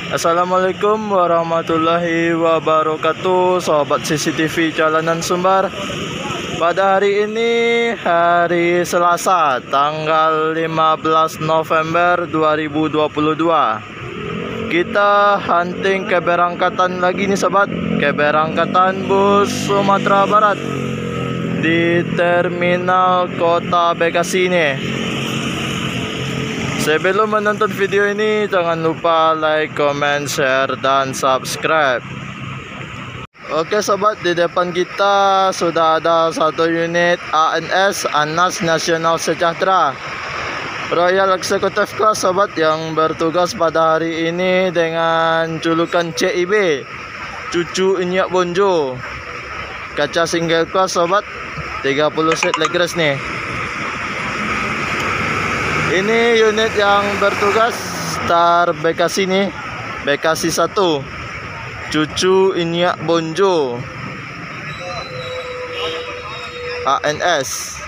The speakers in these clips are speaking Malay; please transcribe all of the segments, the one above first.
Assalamualaikum warahmatullahi wabarakatuh, Sobat CCTV Jalanan Sumbar. Pada hari ini, hari Selasa, tanggal 15 November 2022, kita hunting keberangkatan lagi nih sobat. Keberangkatan bus Sumatera Barat di terminal kota Bekasi nih. Sebelum menonton video ini, jangan lupa like, comment, share, dan subscribe. Oke sobat, di depan kita sudah ada satu unit ANS, Anas Nasional Sejahtera Royal Executive Class sobat, yang bertugas pada hari ini dengan julukan CIB, Cucu Inyak Bonjo. Kaca single class sobat, 30 set leg rest nih. Ini unit yang bertugas Star Bekasi nih, Bekasi 1, Cucu Inyak Bonjo ANS.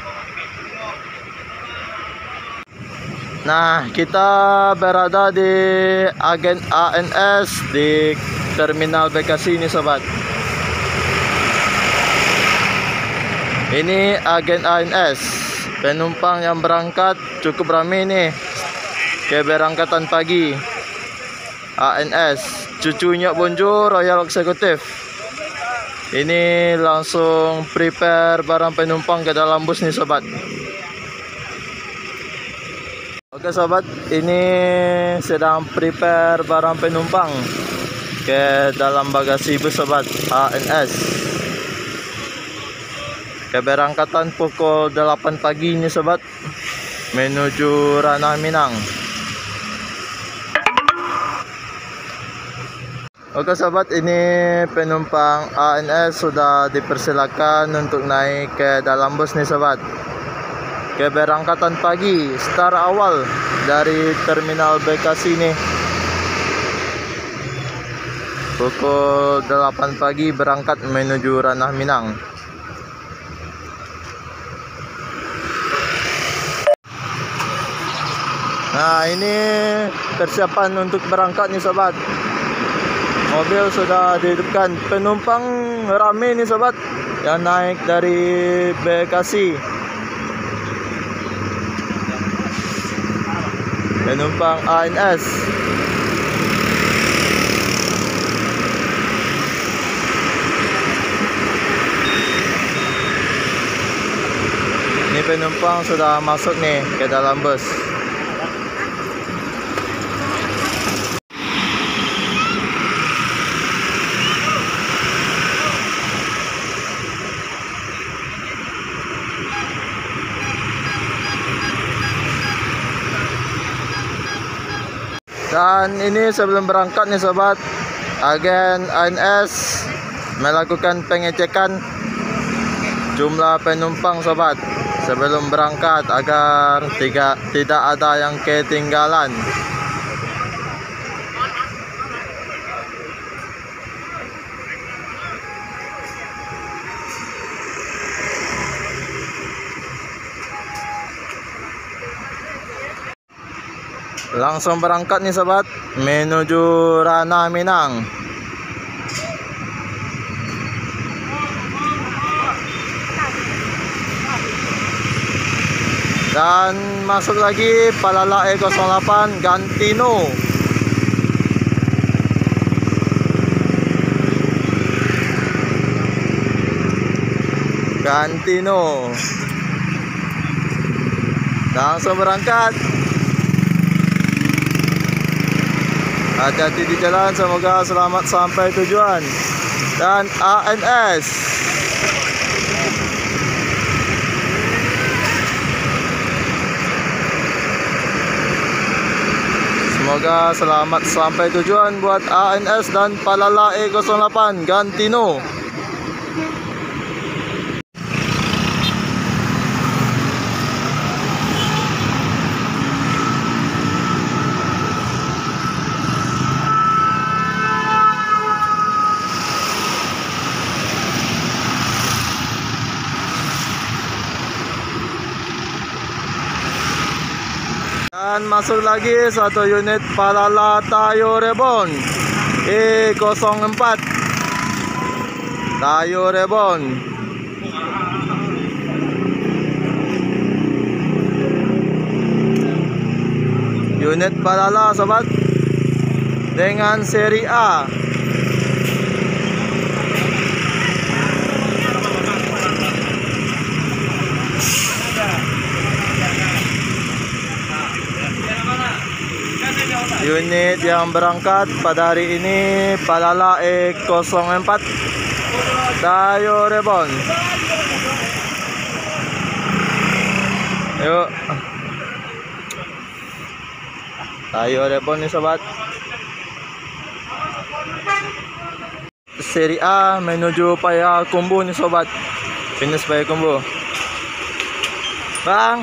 Nah, kita berada di agen ANS di terminal Bekasi ini sobat. Ini agen ANS. Penumpang yang berangkat cukup ramai nih. Keberangkatan pagi ANS Cucu Inyak Bonjo Royal Executive. Ini langsung prepare barang penumpang ke dalam bus nih sobat. Oke sobat, ini sedang prepare barang penumpang ke dalam bagasi bus sobat ANS. Keberangkatan pukul 8 pagi ini sobat, menuju Ranah Minang. Oke sobat, ini penumpang ANS sudah dipersilakan untuk naik ke dalam bus nih sobat. Keberangkatan pagi, start awal dari terminal Bekasi nih. Pukul 8 pagi berangkat menuju Ranah Minang. Nah, ini persiapan untuk berangkat nih sobat. Mobil sudah dihidupkan, penumpang ramai nih sobat yang naik dari Bekasi. Penumpang ANS. Ini penumpang sudah masuk nih ke dalam bus. Dan ini sebelum berangkat nih sobat, agen ANS melakukan pengecekan jumlah penumpang sobat sebelum berangkat agar tidak ada yang ketinggalan. Langsung berangkat nih sobat menuju Ranah Minang. Dan masuk lagi Palala E08 Gantino. Gantino. Langsung berangkat. Hati-hati di jalan, semoga selamat sampai tujuan. Dan ANS semoga selamat sampai tujuan buat ANS dan Palala E08 Gantino. Dan masuk lagi satu unit Palala Tayo Rebon E04 Tayo Rebon. Unit Palala sobat dengan seri A. Unit yang berangkat pada hari ini Palala E04 Tayo Rebon. Yuk, Tayo Rebon nih sobat. Seri A menuju Payakumbuh nih sobat. Finish Payakumbuh. Bang,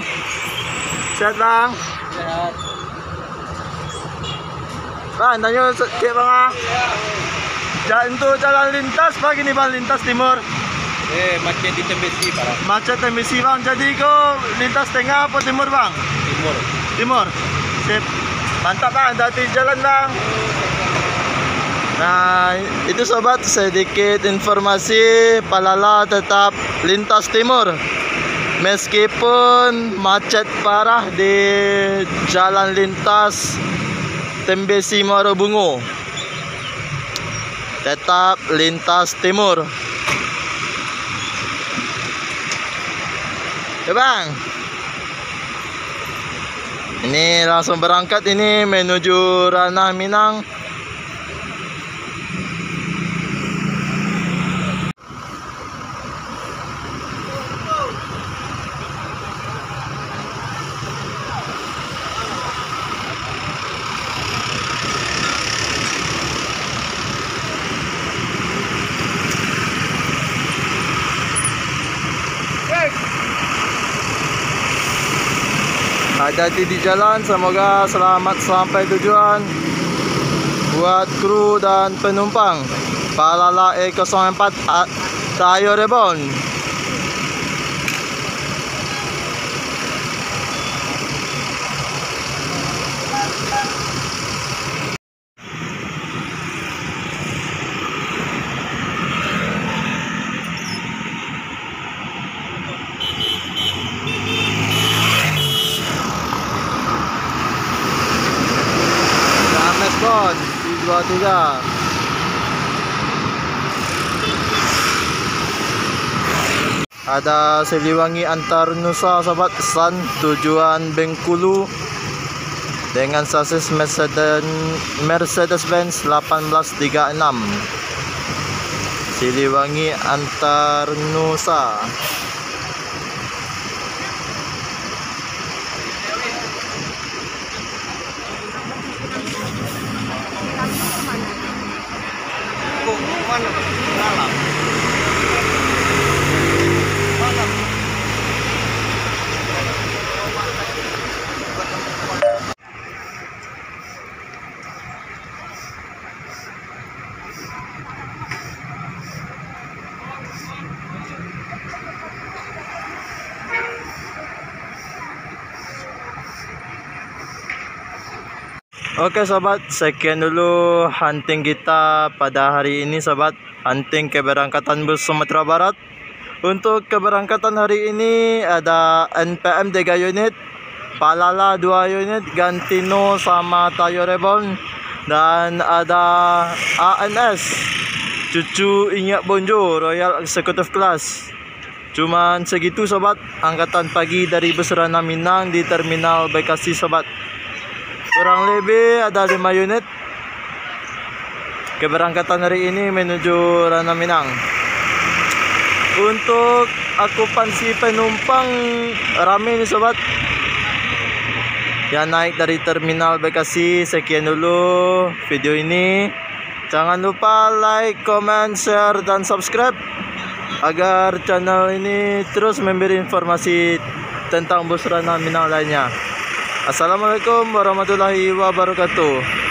sehat bang? Sehat. Bang, tanya cek bang ah. Untuk jalan lintas pagi nih bang, lintas timur. Macet di Tembesi parah. Macet Tembesi bang, jadi kau lintas tengah apa timur bang? Timur. Timur. Sip. Mantap bang, hati jalan bang. Nah, itu sobat sedikit informasi Palala tetap lintas timur. Meskipun macet parah di jalan lintas Tembesi Muara Bungo, tetap lintas timur. Ya bang, ini langsung berangkat ini menuju Ranah Minang. Hati-hati di jalan, semoga selamat sampai tujuan buat kru dan penumpang Palala E04 Tayo Rebon. Bon, 23. Ada Siliwangi antar Nusa sobat San tujuan Bengkulu dengan sasis Mercedes-Benz 1836. Siliwangi antar Nusa. Oke sobat, sekian dulu hunting kita pada hari ini sobat. Hunting keberangkatan bus Sumatera Barat. Untuk keberangkatan hari ini ada NPM 3 unit, Palala 2 unit, Gantino sama Tayo Rebon. Dan ada ANS Cucu Inyak Bonjo Royal Executive Class. Cuman segitu sobat, angkatan pagi dari bus Ranah Minang di Terminal Bekasi sobat. Kurang lebih ada 5 unit keberangkatan hari ini menuju Ranah Minang. Untuk akupansi penumpang rame nih sobat yang naik dari Terminal Bekasi. Sekian dulu video ini. Jangan lupa like, comment, share, dan subscribe agar channel ini terus memberi informasi tentang bus Ranah Minang lainnya. Assalamualaikum warahmatullahi wabarakatuh.